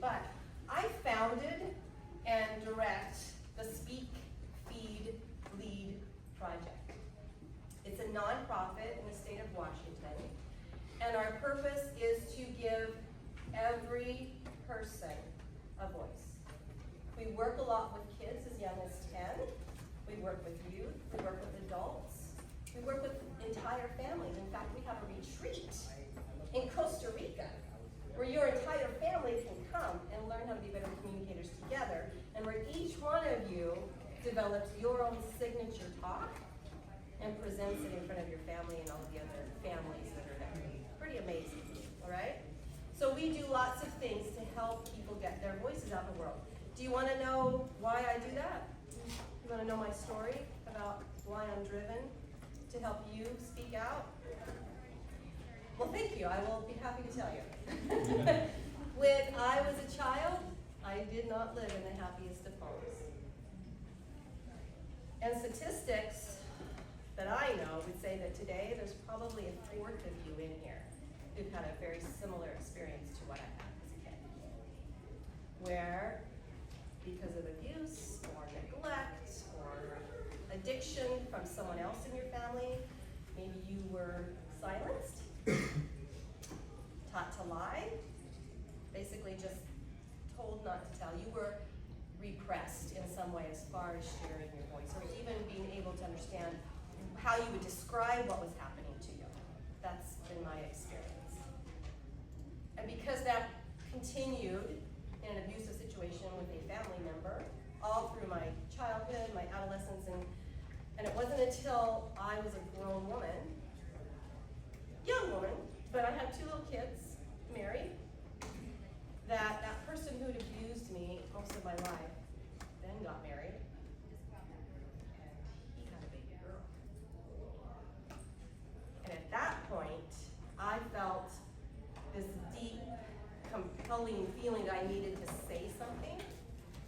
but I founded and direct the Speak, Feed, Lead project. It's a nonprofit in the state of Washington, and our purpose is to give every person a voice. We work a lot with kids as young as 10. We work with youth, we work with adults, we work with entire families. In fact, we have a retreat in Costa Rica where your entire family can come and learn how to be better communicators together, and where each one of you develops your own signature talk and presents it in front of your family and all the other families that are there. Pretty amazing, all right? So we do lots of things to help people get their voices out in the world. Do you want to know why I do that? You want to know my story about why I'm driven to help you speak out? Well, thank you. I will be happy to tell you. When I was a child, I did not live in the happiest of homes. And statistics that I know would say that today there's probably a fourth of you in here who've had a very similar experience to what I had as a kid. Where, because of abuse or neglect or addiction from someone else in your family, maybe you were silenced, taught to lie, basically just told not to tell. You were repressed in some way as far as sharing your voice, or even being able to understand how you would describe what was happening to you. That's been my experience. And because that continued in an abusive situation with a family member, all through my childhood, my adolescence, and it wasn't until I was a grown woman, young woman, but I had 2 little kids, married, that person who'd abused me most of my life then got married, and he had a baby girl. And at that point, I felt this deep, compelling feeling that I needed to say something,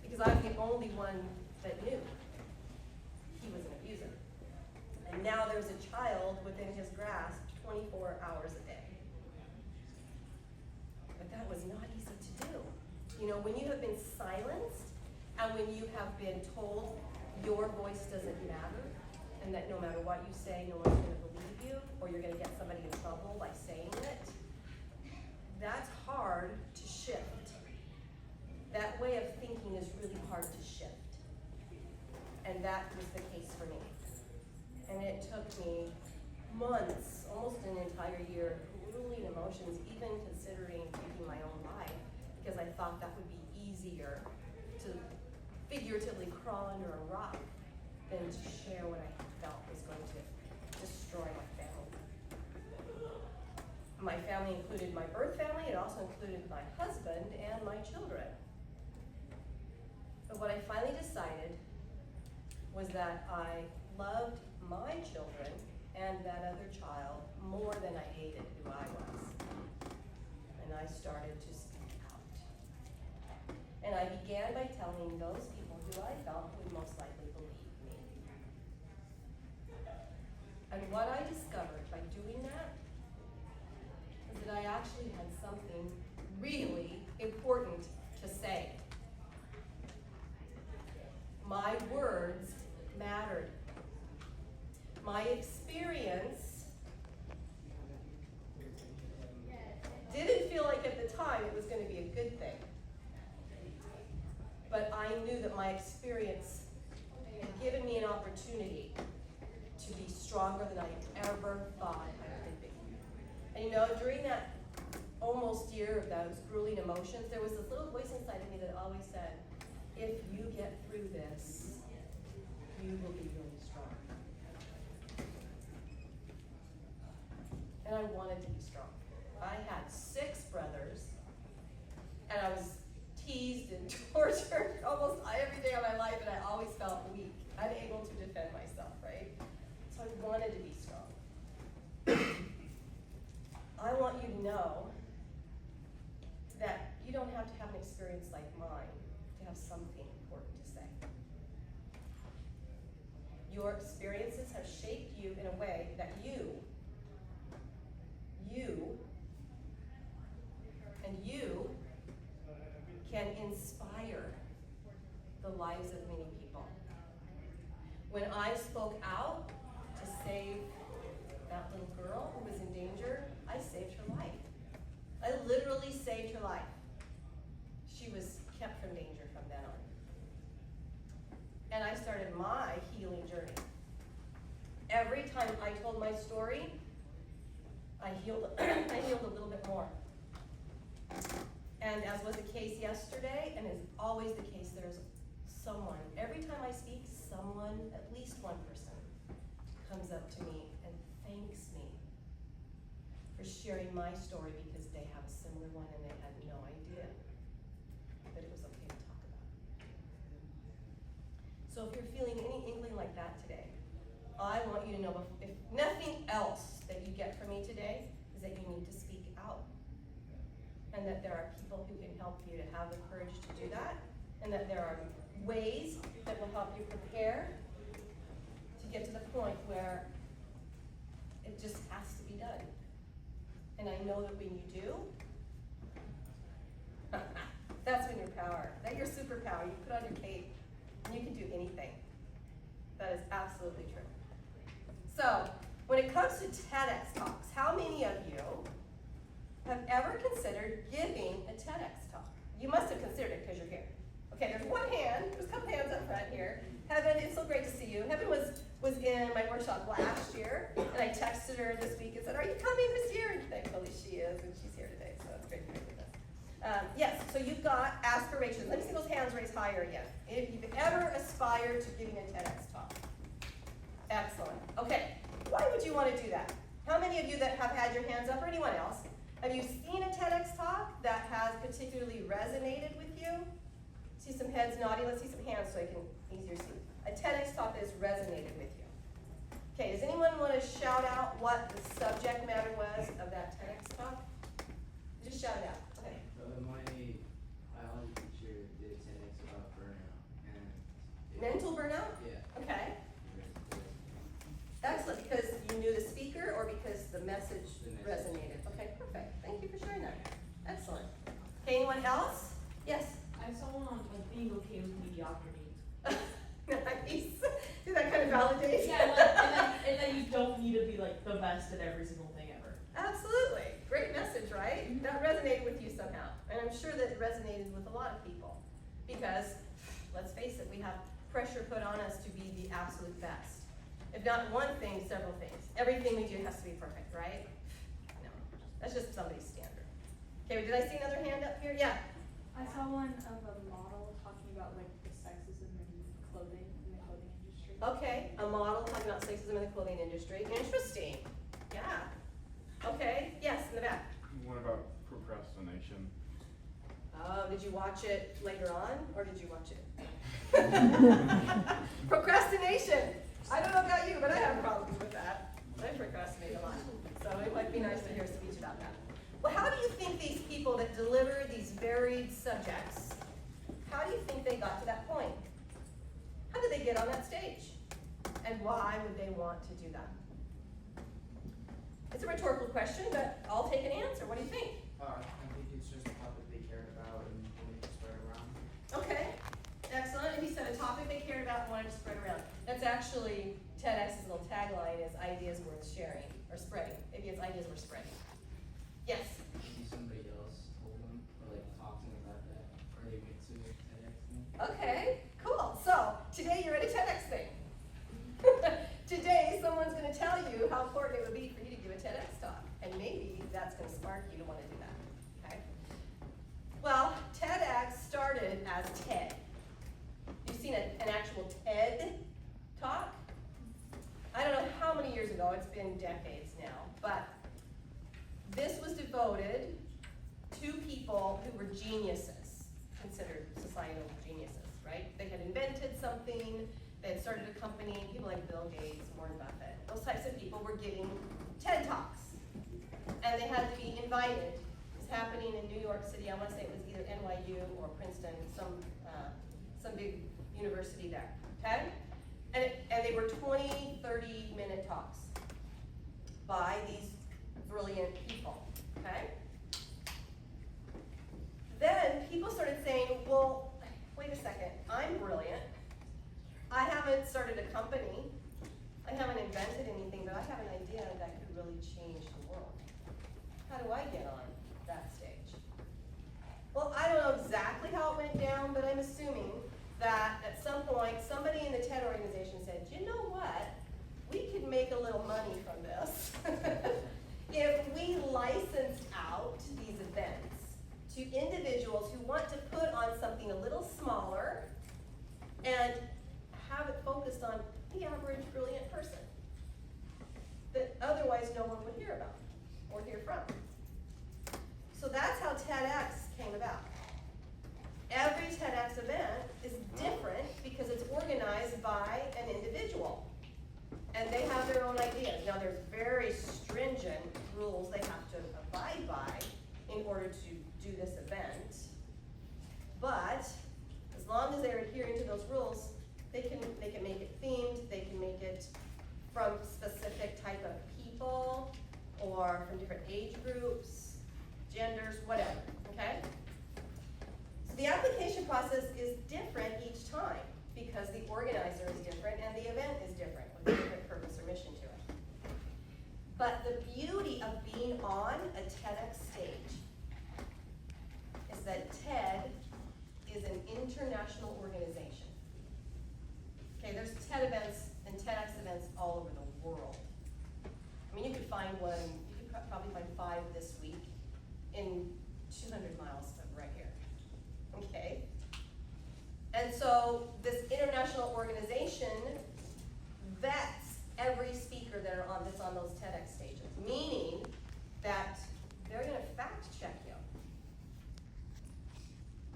because I was the only one that knew he was an abuser. And now there's a child within his grasp 24 hours a day. But that was not easy to do. You know, when you have been silenced, and when you have been told your voice doesn't matter, and that no matter what you say, no one's going to believe you, or you're going to get somebody in trouble by saying it, that's hard to shift. That way of thinking is really hard to shift. And that was the case for me. And it took me months, almost an entire year, grueling emotions, even considering taking my own life, because I thought that would be easier to figuratively crawl under a rock than to share what I felt was going to destroy my family. My family included my birth family, it also included my husband and my children. But what I finally decided was that I loved my children and that other child more than I hated who I was. And I started to speak out. And I began by telling those people who I felt would most likely believe me. And what I discovered by doing that is that I actually had something really important to say. My words mattered. My experience didn't feel like at the time it was going to be a good thing. But I knew that my experience had given me an opportunity to be stronger than I ever thought I could be. And you know, during that almost year of those grueling emotions, there was this little voice inside of me that always said, if you get through this, you will be really strong. And I wanted to be strong. I had 6 brothers, and I was teased and tortured almost every day of my life, and I always felt weak, unable to defend myself, right? So I wanted to be strong. I want you to know that you don't have to have an experience like mine to have something important to say. Your experiences have shaped you in a way that you, and you can inspire the lives of many people. When I spoke out to save that little girl who was in danger, I saved her life. I literally saved her life. She was kept from danger from then on. And I started my healing journey. Every time I told my story, I healed a little bit more. And as was the case yesterday, and is always the case, there's someone, every time I speak, someone, at least one person, comes up to me and thanks me for sharing my story because they have a similar one and they had no idea that it was okay to talk about. So if you're feeling any inkling like that today, I want you to know, if nothing else that you get from me today is that you need to speak out. And that there are people who can help you to have the courage to do that. And that there are ways that will help you prepare to get to the point where it just has to be done. And I know that when you do, that's when your power, that's your superpower. You put on your cape and you can do anything. That is absolutely true. So, when it comes to TEDx talks, how many of you have ever considered giving a TEDx talk? You must have considered it because you're here. Okay, there's one hand, there's a couple hands up front here. Heaven, it's so great to see you. Heaven was in my workshop last year, and I texted her this week and said, are you coming this year? And thankfully she is, and she's here today, so it's great to be with us. Yes, so you've got aspirations. Let me see those hands raised higher again. If you've ever aspired to giving a TEDx talk. Excellent. Okay, why would you want to do that? How many of you that have had your hands up, or anyone else, have you seen a TEDx talk that has particularly resonated with you? See some heads nodding. Let's see some hands so I can easier see. A TEDx talk that has resonated with you. Okay, does anyone want to shout out what the subject matter was of that TEDx talk? Just shout it out. Okay. My biology teacher did TEDx about burnout. And mental burnout? Yeah. Okay. Excellent, because you knew the speaker or because the message resonated? Okay, perfect. Thank you for sharing that. Excellent. Okay, anyone else? Yes? I saw one on like being okay with mediocrity. Nice. Does that kind of validate? Yeah, and then you don't need to be like the best at every single thing ever. Absolutely. Great message, right? That resonated with you somehow. And I'm sure that it resonated with a lot of people. Because, let's face it, we have pressure put on us to be the absolute best. If not one thing, several things. Everything we do has to be perfect, right? No. That's just somebody's standard. Okay, did I see another hand up here? Yeah. I saw one of a model talking about like the sexism in the clothing industry. Okay, a model talking about sexism in the clothing industry. Interesting. Yeah. Okay, yes, in the back. What about procrastination? Oh, did you watch it later on, or did you watch it? Procrastination. I don't know about you, but I have problems with that. I procrastinate a lot. So it might be nice to hear a speech about that. Well, how do you think these people that deliver these varied subjects, how do you think they got to that point? How did they get on that stage? And why would they want to do that? It's a rhetorical question, but I'll take an answer. What do you think? I think it's just a topic they cared about and wanted to spread around. Okay, excellent. And he said a topic they cared about and wanted to spread around. That's actually TEDx's little tagline is ideas worth sharing or spreading. Maybe it's ideas worth spreading. Yes? Maybe somebody else told them or like talked to them about that, or they went to a TEDx thing. Okay, cool. So today you're at a TEDx thing. Today someone's going to tell you how important it would be for you to give a TEDx talk. And maybe that's going to spark you to want to do that. Okay? Well, TEDx started as TED. You've seen an actual TED talk? I don't know how many years ago, it's been decades now, but this was devoted to people who were geniuses, considered societal geniuses, right? They had invented something, they had started a company, people like Bill Gates, Warren Buffett, those types of people were giving TED Talks. And they had to be invited. It was happening in New York City. I want to say it was either NYU or Princeton, some big university there, okay? And they were 20, 30-minute talks by these brilliant people, okay? Then people started saying, company. I haven't invented anything, but I have an idea that could really change the world. How do I get on that stage? Well, I don't know exactly how it went down, but I'm assuming that at some point, somebody in the TED organization said, you know what? We could make a little money from this if we licensed out these events to individuals who want to put on something a little smaller and have it focused on the average brilliant person that otherwise no one would hear about or hear from. So that's how TEDx came about. Every TEDx event is different because it's organized by an individual. And they have their own ideas. Now there's very stringent rules they have to abide by in order to do this event. But as long as they're adhering to those rules, they can make it themed, they can make it from specific type of people or from different age groups, genders, whatever, okay? So the application process is different each time because the organizer is different and the event is different with a different purpose or mission to it. But the beauty of being on a TEDx stage is that TED is an international organization. Okay, there's TED events and TEDx events all over the world. I mean, you could find one, you could probably find 5 this week in 200 miles of right here, okay? And so this international organization vets every speaker that are that's on those TEDx stages, meaning that they're gonna fact check you.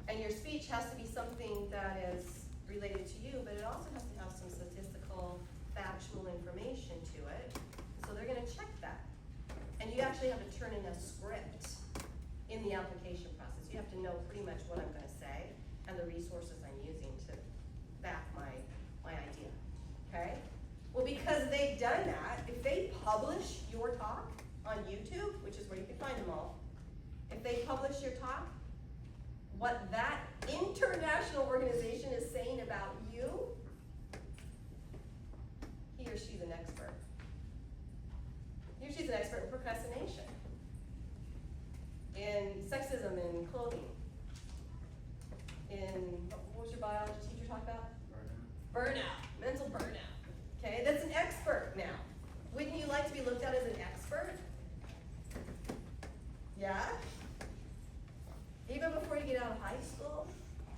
And your speech has to be something that is related to you, but it also has to have some statistical, factual information to it. So they're gonna check that. And you actually have to turn in a script in the application process. You have to know pretty much what I'm gonna say and the resources I'm using to back my idea, okay? Well, because they've done that, if they publish your talk on YouTube, which is where you can find them all, if they publish your talk, what that international organization is saying about you, he or she's an expert. He or she's an expert in procrastination, in sexism in clothing, in, what was your biology teacher talk about? Burnout, mental burnout. Okay, that's an expert now. Wouldn't you like to be looked at as an expert? Yeah? Even before you get out of high school,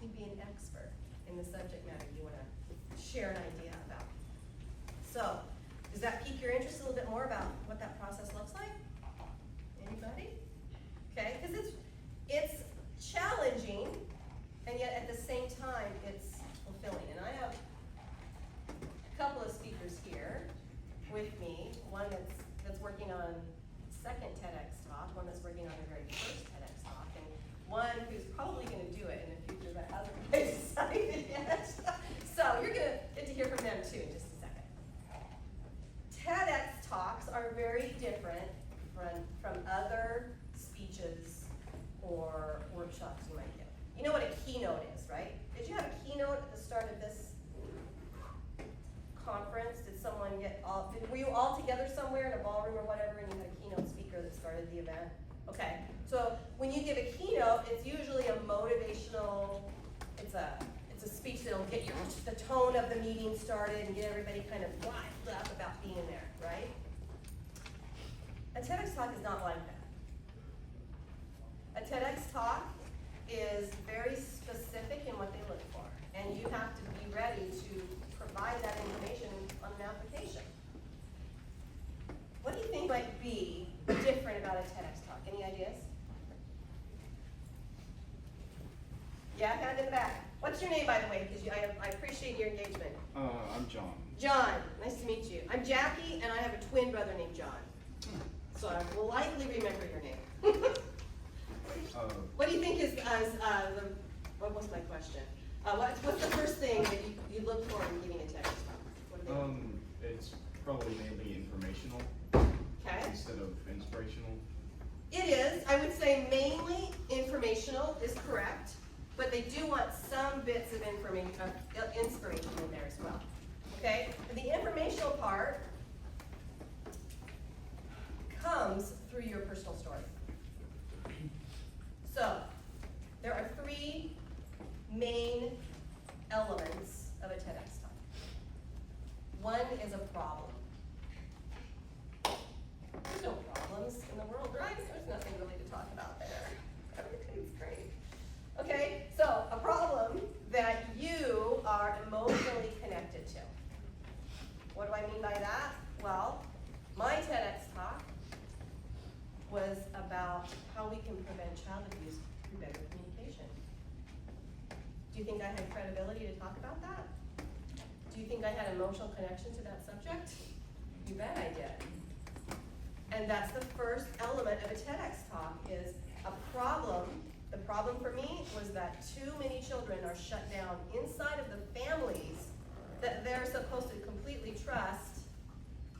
you'd be an expert in the subject matter you want to share an idea about. So, does that pique your interest a little bit more about what that process looks like? Anybody? Okay, because it's challenging, and yet at the same time, it's fulfilling. And I have a couple of speakers here with me, one that's working on second TEDx talk, one that's working on their very first TEDx talk, and one who's probably going to do it in the future that hasn't been decided yet. So you're going to get to hear from them too in just a second. TEDx talks are very different from other speeches or workshops you might give. You know what a keynote is, right? Did you have a keynote at the start of this conference? Did someone were you all together somewhere in a ballroom or whatever and you had a keynote speaker that started the event? Okay, so when you give a keynote, it's usually a motivational, it's a speech that'll get the tone of the meeting started and get everybody kind of riled up about being there, right? A TEDx talk is not like that. A TEDx talk is very specific in what they look for, and you have to be ready to provide that information on an application. What do you think might be different about a TEDx talk? Any ideas? Yeah, hand in the back. What's your name, by the way? Because I appreciate your engagement. I'm John. John, nice to meet you. I'm Jackie, and I have a twin brother named John. So I will likely remember your name. What do you think is what was my question? What's the first thing that you look for in giving a TEDx talk? It's probably mainly informational Okay. instead of inspirational. It is. I would say mainly informational is correct, but they do want some bits of inspiration in there as well. Okay? And the informational part comes through your personal story. So, there are 3 main elements of a TEDx talk. One is a problem. There's no problems in the world, right? There's nothing really to talk about there. Everything's great. Okay, so a problem that you are emotionally connected to. What do I mean by that? Well, my TEDx talk was about how we can prevent child abuse through better communication. Do you think I had credibility to talk about that? Do you think I had emotional connection to that subject? You bet I did. And that's the first element of a TEDx talk is a problem. The problem for me was that too many children are shut down inside of the families that they're supposed to completely trust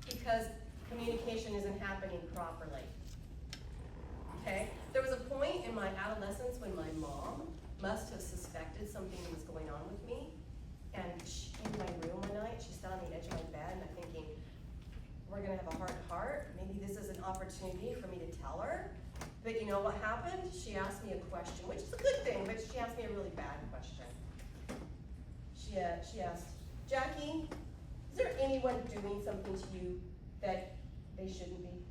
because communication isn't happening properly. Okay? There was a point in my adolescence when my mom must have suspected something was going on with me. And in my room one night, she sat on the edge of my bed, and I'm thinking, we're gonna have a heart-to-heart. Maybe this is an opportunity for me to tell her. But you know what happened? She asked me a question, which is a good thing, but she asked me a really bad question. She asked, Jackie, is there anyone doing something to you that they shouldn't be?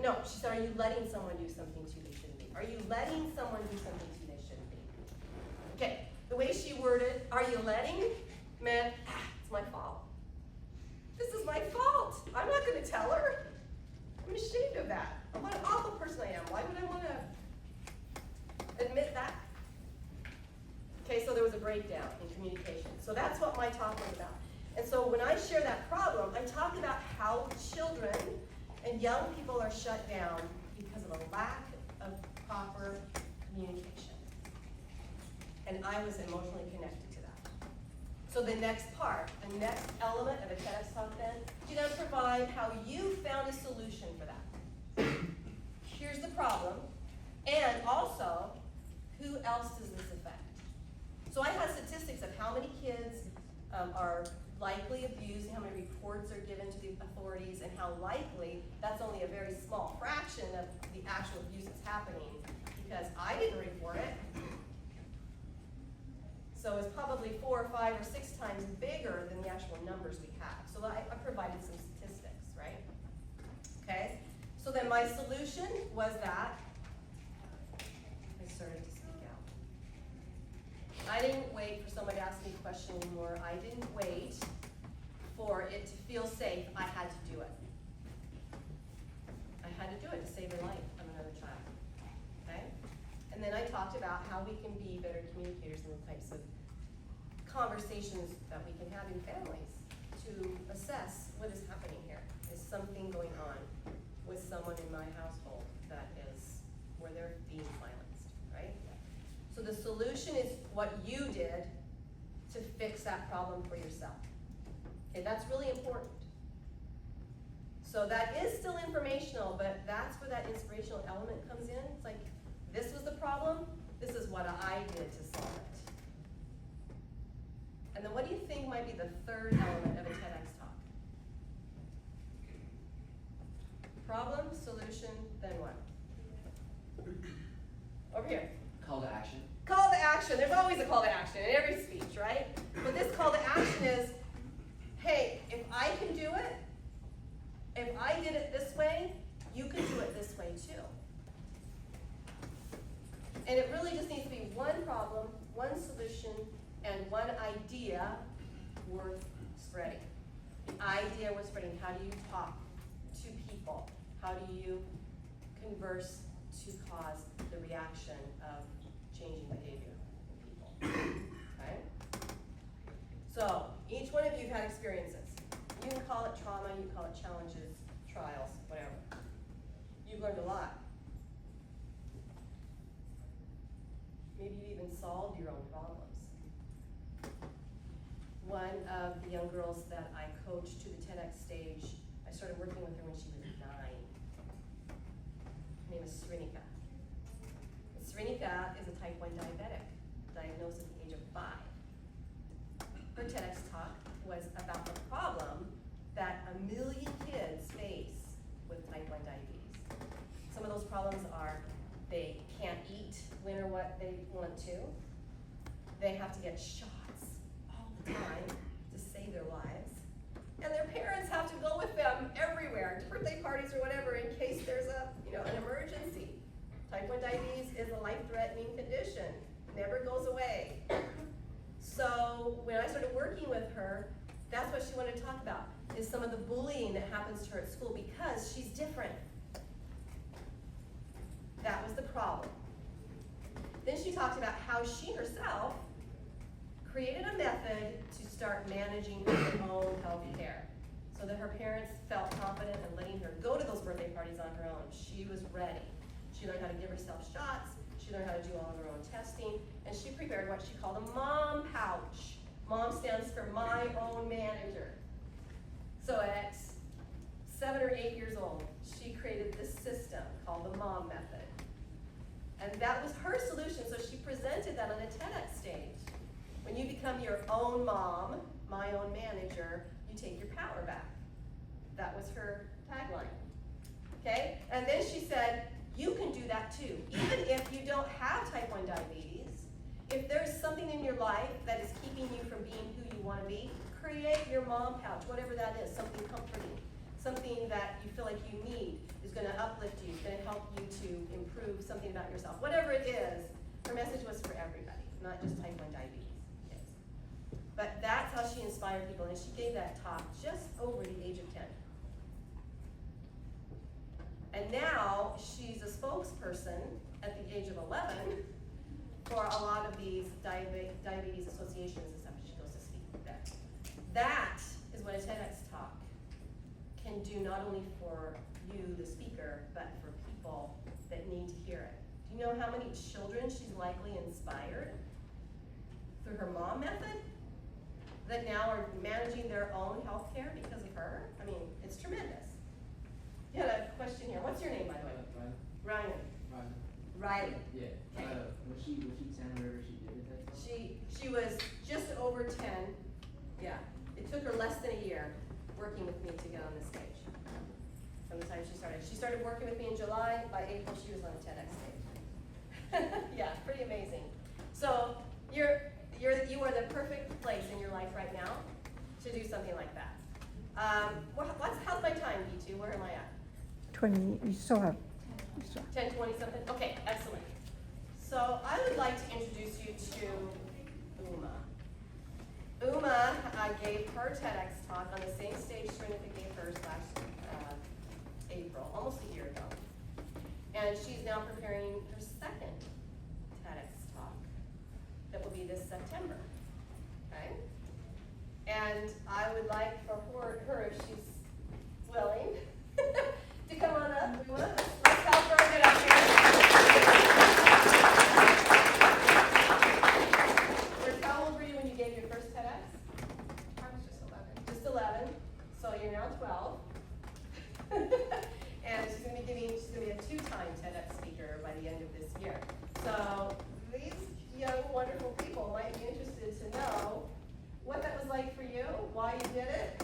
No, she said, are you letting someone do something to you they shouldn't be? Are you letting someone do something to you they shouldn't be? Okay, the way she worded, are you letting, meant, it's my fault. This is my fault. I'm not gonna tell her. I'm ashamed of that. What an awful person I am. Why would I wanna admit that? Okay, so there was a breakdown in communication. So that's what my talk was about. And so when I share that problem, I talk about how children and young people are shut down because of a lack of proper communication. And I was emotionally connected to that. So the next part, the next element of a TEDx talk then, you're gonna provide how you found a solution for that. Here's the problem, and also, who else does this affect? So I have statistics of how many kids are likely abused, how many reports are given to the authorities, and how likely that's only a very small fraction of the actual abuse that's happening, because I didn't report it. So it's probably 4 or 5 or 6 times bigger than the actual numbers we have. So I provided some statistics, right? Okay, so then my solution was that I started to speak out. I didn't wait for someone to ask me a question anymore. I didn't wait for it to feel safe. I had to do it. I had to do it to save the life of another child, okay? And then I talked about how we can be better communicators in the types of conversations that we can have in families to assess what is happening here. Is something going on with someone in my household that is where they're being silenced, right? So the solution is what you did to fix that problem for yourself. Okay, that's really important. So that is still informational, but that's where that inspirational element comes in. It's like, this was the problem, this is what I did to solve it. And then what do you think might be the third element of a TEDx talk? Problem, solution, then what? Over here. Call to action. Call to action. There's always a call to action in every speech, right? But this call to action is, hey, if I can do it, if I did it this way, you can do it this way too. And it really just needs to be one problem, one solution, and one idea worth spreading. The idea worth spreading. How do you talk to people? How do you converse to cause the reaction of changing behavior in people? Okay? So, each one of you have had experiences. You can call it trauma, you can call it challenges, trials, whatever. You've learned a lot. Maybe you even solved your own problems. One of the young girls that I coached to the TEDx stage, I started working with her when she was 9. Her name is Srinika. Srinika is a type 1 diabetic, diagnosed at the age of 5. her TEDx talk was about the problem that 1 million kids face with type 1 diabetes. Some of those problems are they can't eat when or what they want to. They have to get shots all the time to save their lives. And their parents have to go with them everywhere, to birthday parties or whatever, in case there's an emergency. Type 1 diabetes is a life-threatening condition, never goes away. So when I started working with her, that's what she wanted to talk about, is some of the bullying that happens to her at school because she's different. That was the problem. Then she talked about how she herself created a method to start managing her own health care so that her parents felt confident in letting her go to those birthday parties on her own. She was ready. She learned how to give herself shots. She learned how to do all of her own testing, and she prepared what she called a mom pouch. Mom stands for my own manager. So at 7 or 8 years old, she created this system called the mom method. And that was her solution, so she presented that on a TEDx stage. When you become your own mom, my own manager, you take your power back. That was her tagline. Okay? And then she said, you can do that too. Even if you don't have type 1 diabetes, if there's something in your life that is keeping you from being who you want to be, create your mom pouch, whatever that is, something comforting, something that you feel like you need, is going to uplift you, is going to help you to improve something about yourself. Whatever it is, her message was for everybody, not just type 1 diabetes kids. But that's how she inspired people, and she gave that talk just over the age of 10. And now she's a spokesperson at the age of 11 for a lot of these diabetes associations and stuff. She goes to speak there. That is what a TEDx talk can do, not only for you, the speaker, but for people that need to hear it. Do you know how many children she's likely inspired through her mom method that now are managing their own health care because of her? I mean, it's tremendous. You had a question here. What's your name, by the way? Ryan. Riley. Yeah. Okay. Was she 10 whenever she did it? That time? She was just over 10. Yeah. It took her less than a year working with me to get on this stage. From the time she started. She started working with me in July. By April, she was on a TEDx stage. Yeah, pretty amazing. So you are the perfect place in your life right now to do something like that. How's my time, B2? Where am I at? 20, you still have, 10, 20 something? Okay, excellent. So I would like to introduce you to Uma. Uma gave her TEDx talk on the same stage Trinity gave hers last April, almost a year ago. And she's now preparing her second TEDx talk that will be this September. Okay? And I would like for her, if she's willing, to come on up. Let's help her get up here. Liz, how old were you when you gave your first TEDx? I was just 11. Just 11. So you're now 12. And she's going to be a 2-time TEDx speaker by the end of this year. So these young, wonderful people might be interested to know what that was like for you, why you did it,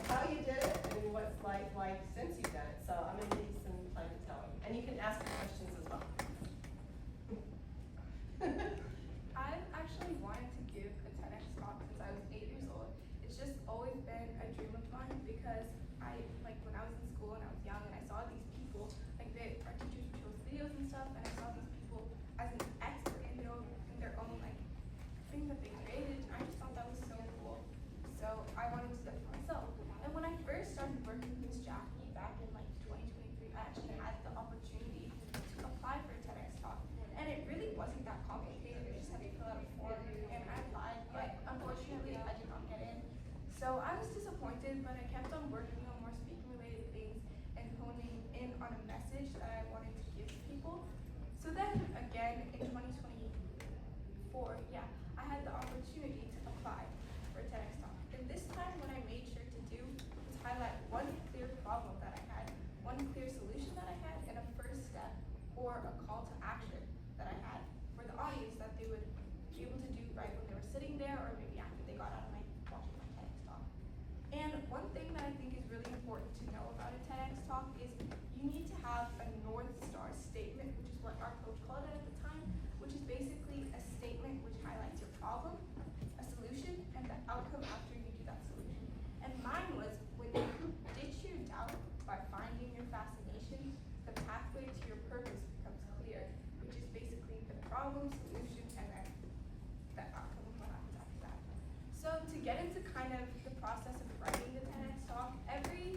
process of writing the TEDx talk, every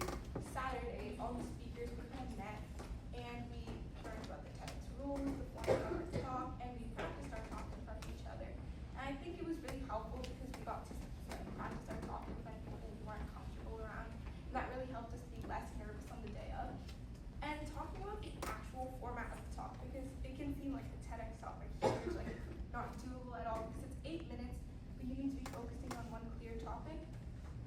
Saturday, all the speakers we kind of met and we learned about the TEDx rules, the format of our talk, and we practiced our talk in front of each other. And I think it was really helpful because we got to like, practice our talk in front of people we weren't comfortable around. And that really helped us be less nervous on the day of. And talking about the actual format of the talk, because it can seem like the TEDx talk like huge, like not doable at all because it's 8 minutes, but you need to be focusing on one clear topic.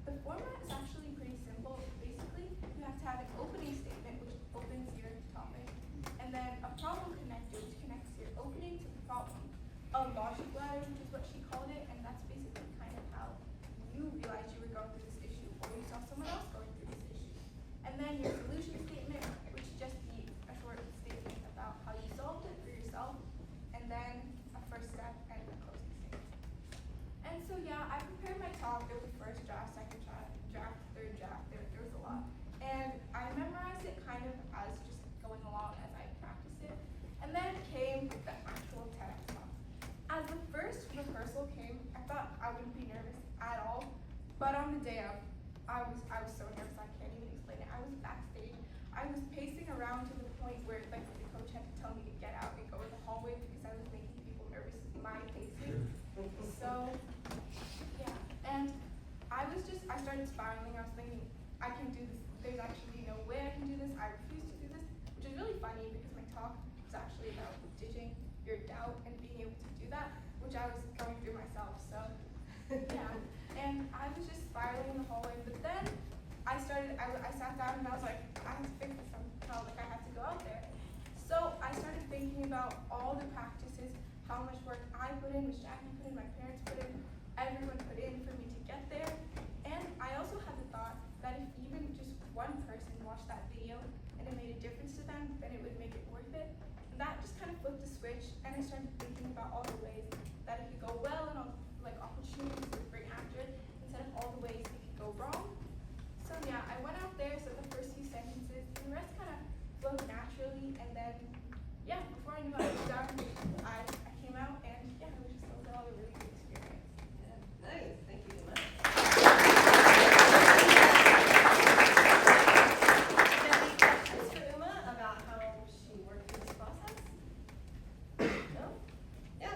The format is actually pretty simple. Basically, you have to have an opening statement, which opens your topic, and then a problem connector, which connects your opening to the problem. A logic ladder, which is what she called it, and that's basically kind of how you realized you were going through this issue, or you saw someone else going through this issue. And then your solution statement, which is just be a short statement about how you solved it for yourself, and then a first step and a closing statement. And so yeah, I prepared my talk. There was first draft, second draft, third draft. There was a lot, and I memorized it kind of as just going along as I practiced it. And then came the actual TEDx talk. As the first rehearsal came, I thought I wouldn't be nervous at all, but on the day of, I was so nervous I can't even explain it. I was backstage. I was pacing around to the point where like the coach had to tell me to get out and go in the hallway because I was making people nervous with my pacing. So yeah, and I started spiraling. I was thinking, I can do this. There's actually no way I can do this. I refuse to do this, which is really funny because my talk was actually about ditching your doubt and being able to do that, which I was going through myself. So yeah, and I was just spiraling in the hallway. But then I sat down and I was like, I have to fix this somehow. Like I have to go out there. So I started thinking about all the practices, how much work I put in, which Jackie put in, my parents put in, everyone put in for me to get there. And I also had the thought that if even just one person watched that video and it made a difference to them, then it would make it worth it. And that just kind of flipped the switch, and I started thinking about all the ways that it could go well and all like opportunities to bring after it, instead of all the ways it could go wrong. So yeah, I went out there, said the first few sentences, and the rest kind of flowed naturally. And then yeah, before I knew I was done, I came out, and yeah, it was just overall a really good experience. Yeah, nice, thank you so much. Any questions for Uma about how she worked through this process? No? Yeah.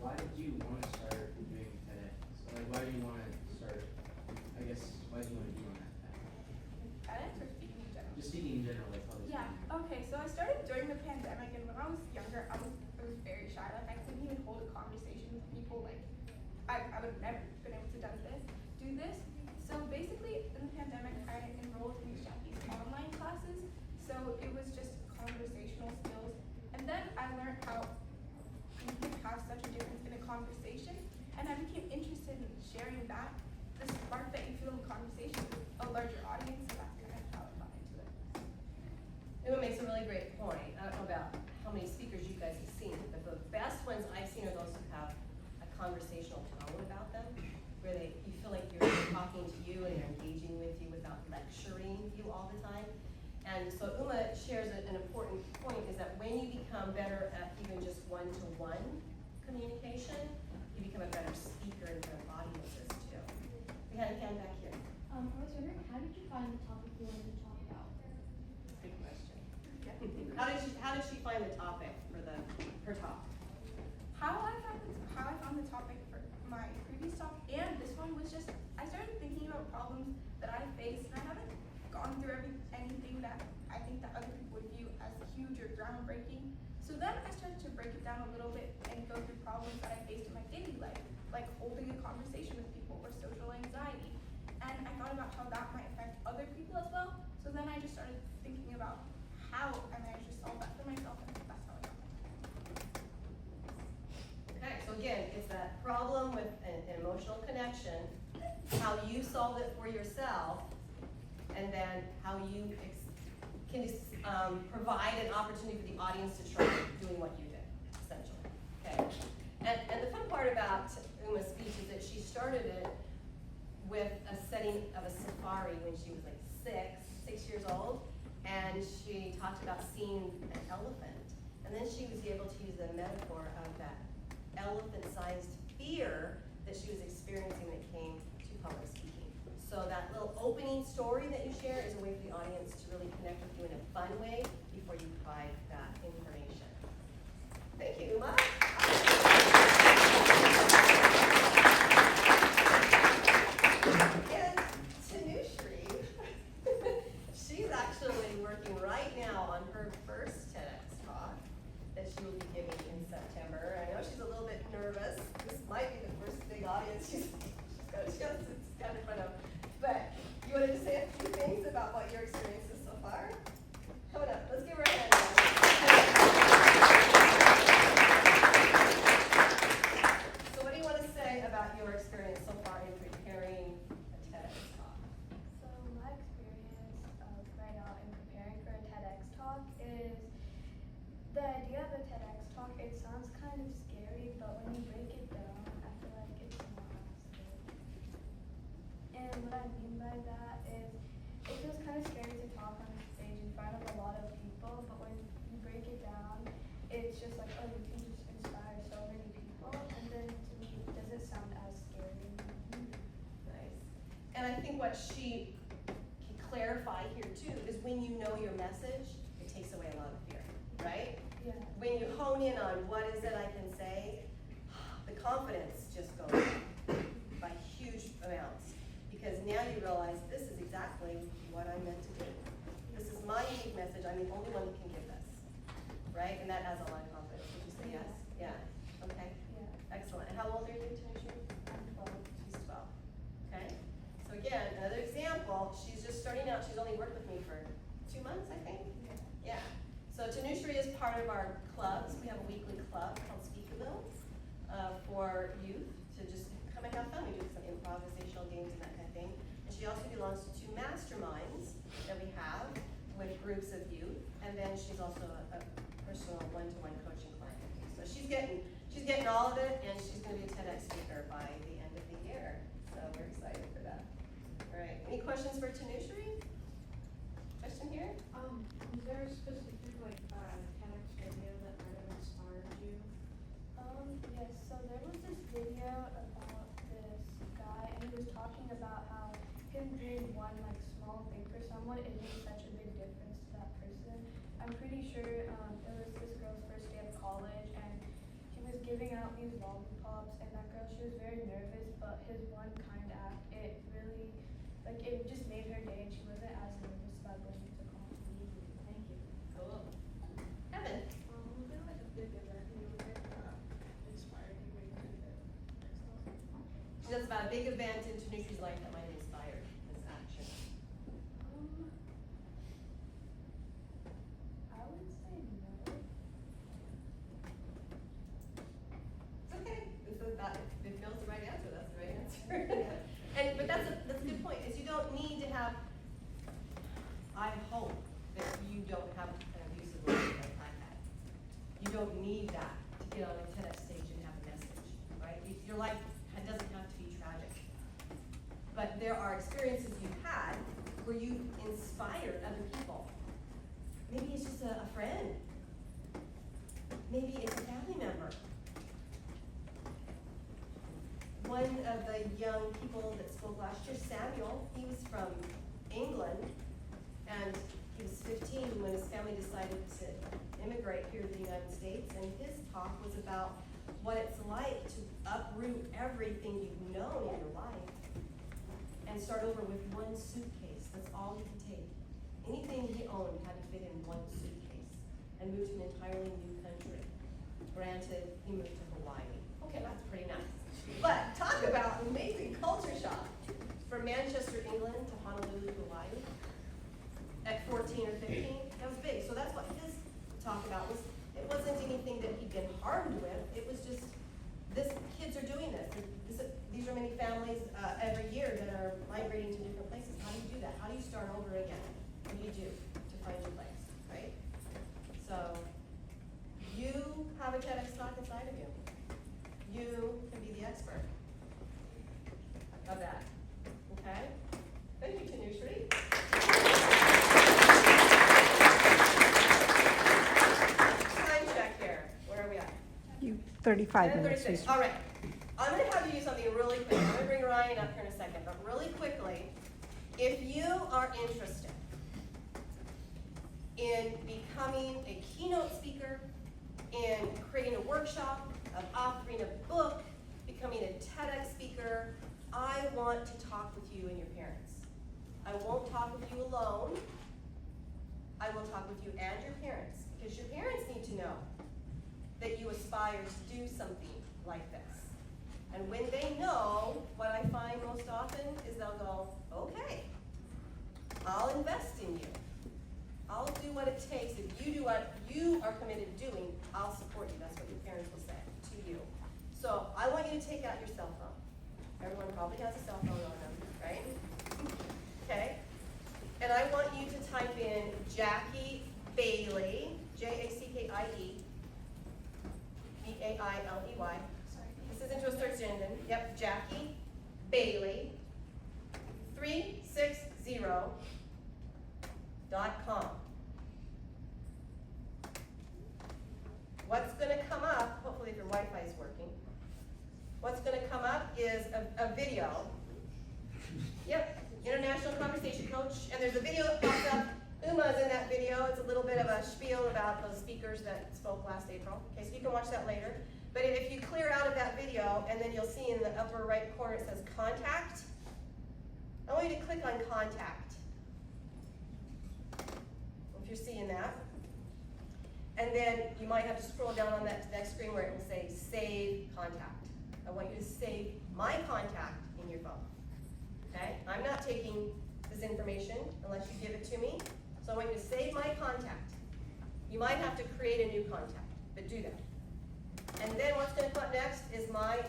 Why did you want to start doing TEDx? Like, why do you want to start? I guess why do you want to be on that path? TEDx or speaking in general? Just speaking in general, like public Yeah, speaking. okay, so I started during the pandemic, and when I was younger, I was very shy. Like, I couldn't even hold a conversation with people. Like, I would have never been able to do this. So basically, in the pandemic, I enrolled in Jackie's online classes. So it was just conversational skills. And then I learned how you can have such a difference in a conversation. And I became interested in sharing that, the spark that you feel in conversation with a larger audience. So that's kind of how I got into it. Uma makes a really great point. I don't know about how many speakers you guys have seen, but the best ones I've seen are those who have a conversational tone about them, where you feel like you're talking to you and they're engaging with you without lecturing you all the time. And so Uma shares an important point, is that when you become better at even just one-to-one communication, you become a better speaker in front of audiences too. We had a hand back here. I was wondering, how did you find the topic you wanted to talk about? Good question. How did she find the topic for her talk? How I found the topic for my previous talk and this one was just, I started thinking about problems that I face, and I haven't gone through anything that I think that other people would view as huge or groundbreaking. So then I started to break it down a little bit and go through problems that I faced in my daily life, like holding a conversation with people or social anxiety. And I thought about how that might affect other people as well. So then I just started thinking about how I managed to solve that for myself, and that's how I got it. Okay, so again, it's that problem with an emotional connection, how you solve it for yourself, and then how you can provide an opportunity for the audience to try doing what you did, essentially. Okay, and the fun part about Uma's speech is that she started it with a setting of a safari when she was like six years old, and she talked about seeing an elephant, and then she was able to use the metaphor of that elephant-sized fear that she was experiencing when it came to public speaking. So that little opening story that you share is a way for the audience to really connect with you in a fun way before you provide that information. Thank you, Uma. And Tanushri, she's actually working right now on her first TEDx talk that she will be giving in September. I know she's a little bit nervous. This might be the first big audience she's got a chance to stand in front of. But you wanted to say a few things about what your experience is so far? Come on up, let's give her a hand. So what do you want to say about your experience so far in preparing a TEDx talk? So my experience right now in preparing for a TEDx talk is the idea of a TEDx talk, it sounds kind of scary, but when you break it down, I feel like it's not as scary. And what I mean by that is it feels kind of scary to talk on stage in front of a lot of people, but when you break it down, it's just like, oh, you can just inspire so many people, and then to me, it doesn't sound as scary. Nice. And I think what she can clarify here too is when you know your message, it takes away a lot of fear, right? Yeah. When you hone in on what is it I can say, the confidence just goes up by huge amounts. Because now you realize this is exactly what I'm meant to do. This is my unique message. I'm the only one that can give this, right? And that adds a lot of confidence. Would you say yes? Yeah. Okay. Yeah. Excellent. And how old are you, Tanisha? I'm 12. She's 12. Okay. So again, another example. She's just starting out. She's only worked with me for 2 months, I think. Yeah. So Tanushri is part of our clubs. We have a weekly club called Speakable for youth to just come and have fun. We do some improvisational games and that kind of thing. And she also belongs to 2 masterminds that we have with groups of youth. And then she's also a personal one-to-one coaching client. So she's getting all of it, and she's going to be a TEDx speaker by the end of the year. So we're excited for that. All right. Any questions for Tanushri? Question here? Was there a specific TEDx video that might have inspired you? Yes, so there was this video about this guy, and he was talking about how him doing one small thing for someone, it made such a big difference to that person. I'm pretty sure it was this girl's first day of college, and he was giving out these lollipops, and that girl, she was very nervous, but his one kind act, it really, it just made her day, and she wasn't as nervous about going into college. Thank you. Cool. Evan? Was there a big event you were there that inspired you when you did it? She knows about a big event in Tanushri's life that might inspire this action. I would say no. It's okay. This is about, if it feels the right answer, that's the right answer. But that's a good point, is you don't need to have, I hope that you don't have an abusive relationship like I had. You don't need that to get on a TEDx stage and have a message, right? Your life doesn't have to be tragic. But there are experiences you've had where you inspired other people. Maybe it's just a friend. Maybe it's a family member. One of the young people that spoke last year, Samuel, he was from England, and he was 15 when his family decided to immigrate here to the United States, and his talk was about what it's like to uproot everything you've known in your life and start over with one suitcase. That's all he could take. Anything he owned had to fit in one suitcase, and move to an entirely new country. Granted, he moved to Hawaii. Okay, that's pretty nice. But talk about an amazing culture shock. From Manchester, England to Honolulu, Hawaii. At 14 or 15, that was big. So that's what his talk about was. It wasn't anything that he'd been harmed with. It was just, kids are doing this. These are many families every year that are migrating to different places. How do you do that? How do you start over again? What do you do to find your place, right? So, you have a TEDx talk inside of you. You can be the expert of that, okay? Thank you, Tanushri. Time check here. Where are we at? 35 minutes. 10:36. All right. I'm going to have you do something really quick. I'm going to bring Ryan up here in a second, but really quickly, If you are interested in becoming a keynote speaker, in creating a workshop, of authoring a book, becoming a TEDx speaker, I want to talk with you and your parents. I won't talk with you alone. I will talk with you and your parents, because your parents need to know that you aspire to do something like this. And when they know, what I find most often is they'll go, okay, I'll invest in you. I'll do what it takes. If you do what you are committed to doing, I'll support you. That's what your parents will say to you. So I want you to take out your cell phone. Everyone probably has a cell phone on them, right? Okay? And I want you to type in Jackie Bailey, Jackie, Bailey. This is into a search engine. Yep, Jackie Bailey 360.com. What's going to come up, hopefully if your Wi-Fi is working, what's going to come up is a video. Yep, International Conversation Coach, and there's a video that pops up. Uma's in that video. It's a little bit of a spiel about those speakers that spoke last April. Okay, so you can watch that later. But if you clear out of that video, and then you'll see in the upper right corner it says Contact. I want you to click on Contact. If you're seeing that. And then you might have to scroll down on that next screen where it will say Save Contact. I want you to save my contact in your phone. Okay? I'm not taking this information unless you give it to me. So I want you to save my contact. You might have to create a new contact, but do that. And then what's going to come up next is my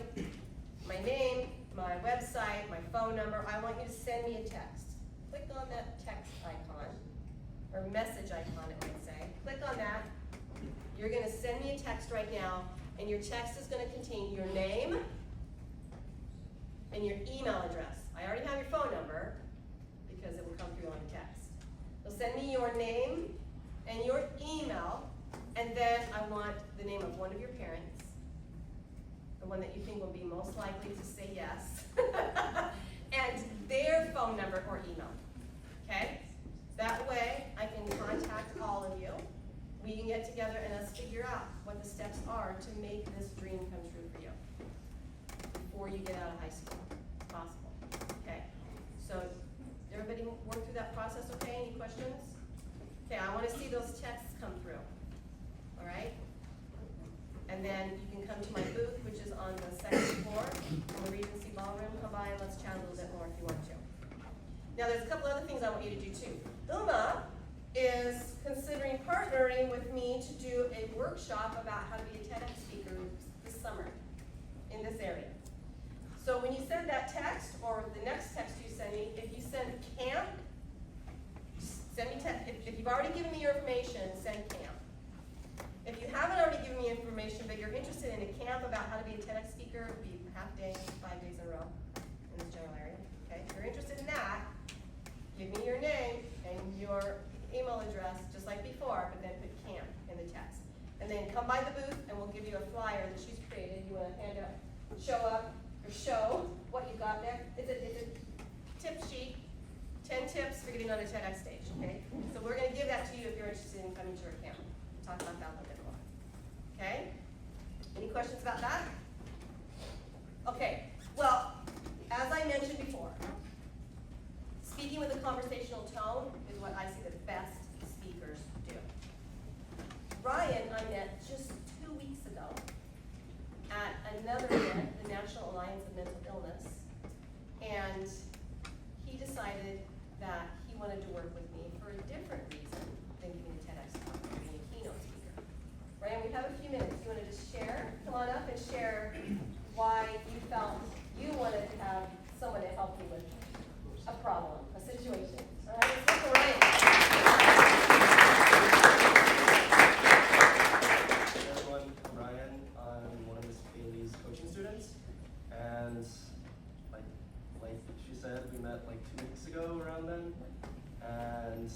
name, my website, my phone number. I want you to send me a text. Click on that text icon, or message icon it might say. Click on that. You're going to send me a text right now, and your text is going to contain your name and your email address. I already have your phone number because it will come through on text. So send me your name and your email, and then I want the name of one of your parents, the one that you think will be most likely to say yes, and their phone number or email, okay? That way I can contact all of you. We can get together and let's figure out what the steps are to make this dream come true for you before you get out of high school. It's possible, okay? So everybody work through that process, okay? Any questions? Okay, I want to see those texts come through, all right? And then you can come to my booth, which is on the second floor in the Regency Ballroom. Come by and let's chat a little bit more if you want to. Now there's a couple other things I want you to do too. Uma is considering partnering with me to do a workshop about how to be a TEDx speaker this summer in this area. So when you send that text, or the next text you send me, if you send camp, send me text. If you've already given me your information, send camp. If you haven't already given me information, but you're interested in a camp about how to be a TEDx speaker, it would be half day, 5 days in a row in this general area. Okay, if you're interested in that, give me your name and your email address, just like before, but then put camp in the text. And then come by the booth and we'll give you a flyer that she's created. You want to hand up, show up, or show what you got there. It's a tip sheet, 10 tips for getting on a TEDx stage, okay? So we're going to give that to you if you're interested in coming to our camp. We'll talk about that a little bit more. Okay? Any questions about that? Okay, well, as I mentioned before, speaking with a conversational tone is what I see the best speakers do. Ryan, I met just 2 weeks ago at another event, the National Alliance of Mental Illness, and he decided that he wanted to work with me for a different reason than giving a TEDx talk or being a keynote speaker. Ryan, we have a few minutes. You want to just share? Come on up and share why you felt you wanted to have someone to help you with a problem, a situation. All right, let's go for Ryan. Hey everyone, I'm Ryan. I'm one of Miss Bailey's coaching students, and like she said, we met like 2 weeks ago around then, and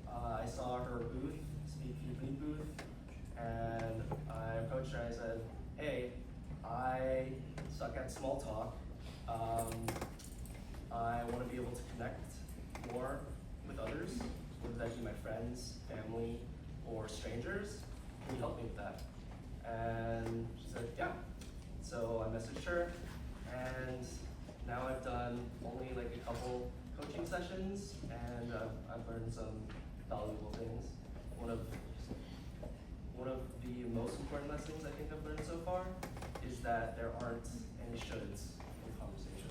I saw her booth, Speak Feedly booth, and I approached her and I said, hey, I suck at small talk. I want to be able to connect more with others, whether that be my friends, family, or strangers. Can you help me with that? And she said, yeah. So I messaged her, and now I've done only like a couple coaching sessions, and I've learned some valuable things. One of the most important lessons I think I've learned so far is that there aren't any shoulds in conversation.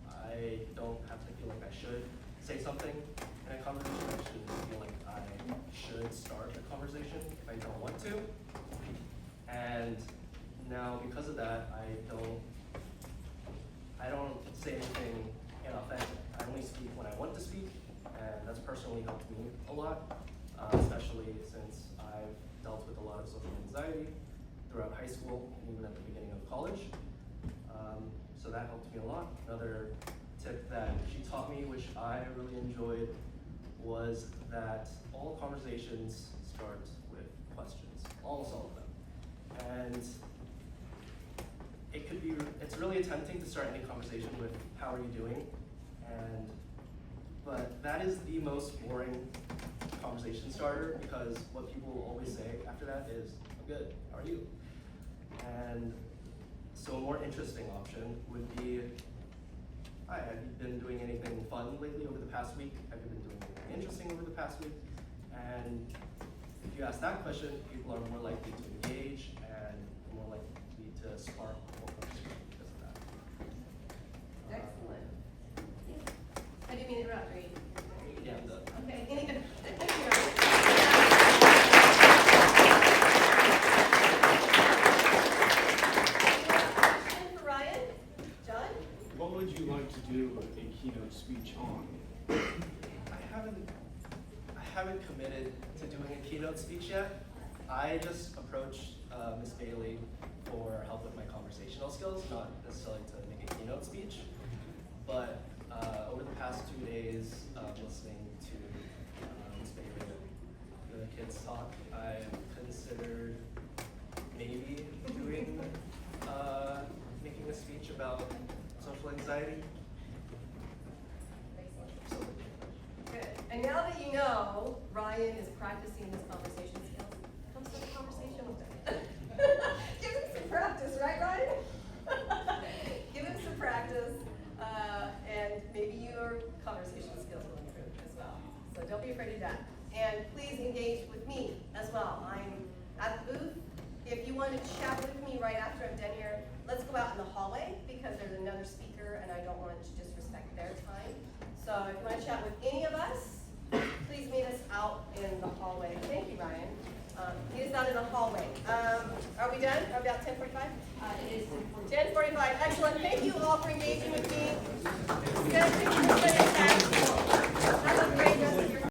I don't have to feel like I should say something in a conversation. I shouldn't feel like I should start a conversation if I don't want to. And now because of that, I don't say anything inauthentic. I only speak when I want to speak, and that's personally helped me a lot, especially since I've dealt with a lot of social anxiety throughout high school and even at the beginning of college. So that helped me a lot. Another tip that she taught me, which I really enjoyed, was that all conversations start with questions, almost all of them. And it's really tempting to start any conversation with, how are you doing? But that is the most boring conversation starter, because what people will always say after that is, I'm good, how are you? And so a more interesting option would be, hi, have you been doing anything fun lately over the past week? Have you been doing anything interesting over the past week? And if you ask that question, people are more likely to engage and more likely to spark more conversation because of that. Excellent. I didn't mean to interrupt, Reed. Yeah, I'm done. Okay, thank you, Ryan. Question for Ryan? John? What would you like to do a keynote speech on? I haven't committed to doing a keynote speech yet. I just approached Ms. Bailey for help with my conversational skills, not necessarily to make a keynote speech. But over the past 2 days of listening to Ms. Bailey, the kids talk, I considered maybe doing, making a speech about social anxiety. Good. And now that you know Ryan is practicing his conversation skills, come start a conversation with him. Give him some practice, right, Ryan? Give him some practice, and maybe your conversation skills will improve as well. So don't be afraid of that. And please engage with me as well. I'm at the booth. If you want to chat with me right after I'm done here, let's go out in the hallway, because there's another speaker and I don't want to disrespect their time. So if you want to chat with any of us, please meet us out in the hallway. Thank you, Ryan. Meet us out in the hallway. Are we done? Are we about 10:45? It is 10:45. Excellent. Thank you all for engaging with me.